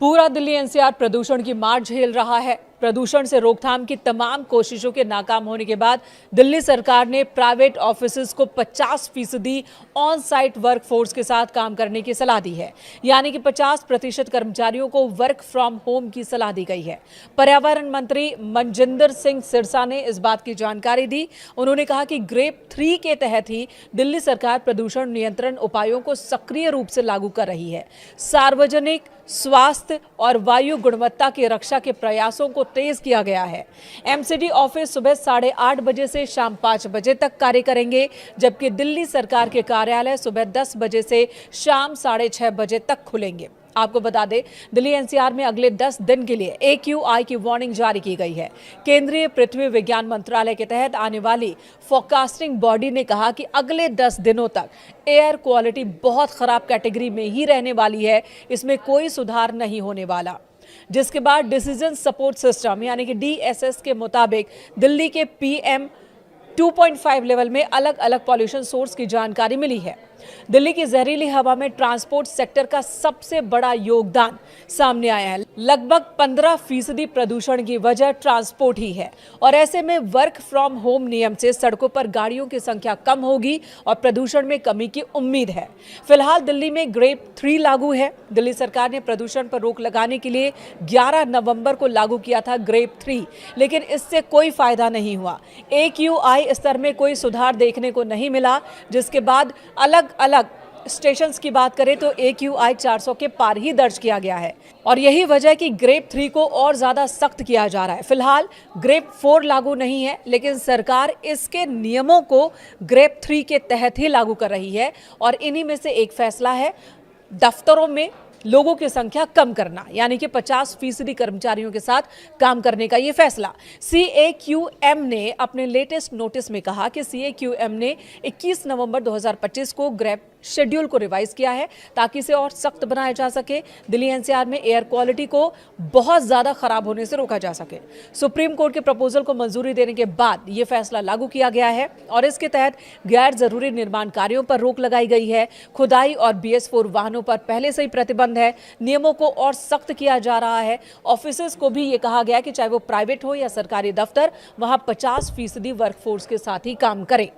पूरा दिल्ली एनसीआर प्रदूषण की मार झेल रहा है। प्रदूषण से रोकथाम की तमाम कोशिशों के नाकाम होने के बाद दिल्ली सरकार ने प्राइवेट ऑफिसेज को 50% ऑन साइट वर्क फोर्स के साथ काम करने की सलाह दी है। यानी कि 50% कर्मचारियों को वर्क फ्रॉम होम की सलाह दी गई है। पर्यावरण मंत्री मनजिंदर सिंह सिरसा ने इस बात की जानकारी दी। उन्होंने कहा कि ग्रेप 3 के तहत ही दिल्ली सरकार प्रदूषण नियंत्रण उपायों को सक्रिय रूप से लागू कर रही है। सार्वजनिक स्वास्थ्य और वायु गुणवत्ता की रक्षा के प्रयासों को तेज किया गया है। एमसीडी ऑफिस सुबह 8:30 बजे से शाम 5 बजे तक कार्य करेंगे, जबकि दिल्ली सरकार के कार्यालय सुबह 10 बजे से शाम 6:30 बजे तक खुलेंगे। आपको बता दें, दिल्ली एनसीआर में अगले 10 दिन के लिए AQI की वार्निंग जारी की गई है। केंद्रीय पृथ्वी विज्ञान मंत्रालय के तहत आने वाली फोरकास्टिंग बॉडी ने कहा कि अगले 10 दिनों तक एयर क्वालिटी बहुत खराब कैटेगरी में ही रहने वाली है, इसमें कोई सुधार नहीं होने वाला। जिसके बाद डिसीजन सपोर्ट सिस्टम यानी कि DSS के मुताबिक दिल्ली के PM 2.5 लेवल में अलग अलग पॉल्यूशन सोर्स की जानकारी मिली है। दिल्ली की जहरीली हवा में ट्रांसपोर्ट सेक्टर का सबसे बड़ा योगदान सामने आया है। लगभग 15% प्रदूषण की वजह ट्रांसपोर्ट ही है और ऐसे में वर्क फ्रॉम होम नियम से सड़कों पर गाड़ियों की संख्या कम होगी और प्रदूषण में कमी की उम्मीद है। फिलहाल दिल्ली में ग्रेप 3 लागू है। दिल्ली सरकार ने प्रदूषण पर रोक लगाने के लिए 11 नवंबर को लागू किया था ग्रेप 3, लेकिन इससे कोई फायदा नहीं हुआ। AQI स्तर में कोई सुधार देखने को नहीं मिला, जिसके बाद अलग स्टेशंस की बात करें तो AQI 400 के पार ही दर्ज किया गया है और यही वजह कि ग्रेप 3 को और ज्यादा सख्त किया जा रहा है। फिलहाल ग्रेप 4 लागू नहीं है, लेकिन सरकार इसके नियमों को ग्रेप 3 के तहत ही लागू कर रही है और इन्हीं में से एक फैसला है दफ्तरों में लोगों की संख्या कम करना, यानी कि 50% कर्मचारियों के साथ काम करने का ये फैसला। CAQM ने अपने लेटेस्ट नोटिस में कहा कि CAQM ने 21 नवंबर 2025 को ग्रेप शेड्यूल को रिवाइज किया है ताकि इसे और सख्त बनाया जा सके। दिल्ली एनसीआर में एयर क्वालिटी को बहुत ज्यादा खराब होने से रोका जा सके। सुप्रीम कोर्ट के प्रपोजल को मंजूरी देने के बाद यह फैसला लागू किया गया है और इसके तहत गैर जरूरी निर्माण कार्यों पर रोक लगाई गई है। खुदाई और BS4 वाहनों पर पहले से ही प्रतिबंध है। नियमों को और सख्त किया जा रहा है। ऑफिसेज को भी ये कहा गया कि चाहे वो प्राइवेट हो या सरकारी दफ्तर, वहां 50% वर्कफोर्स के साथ ही काम करें।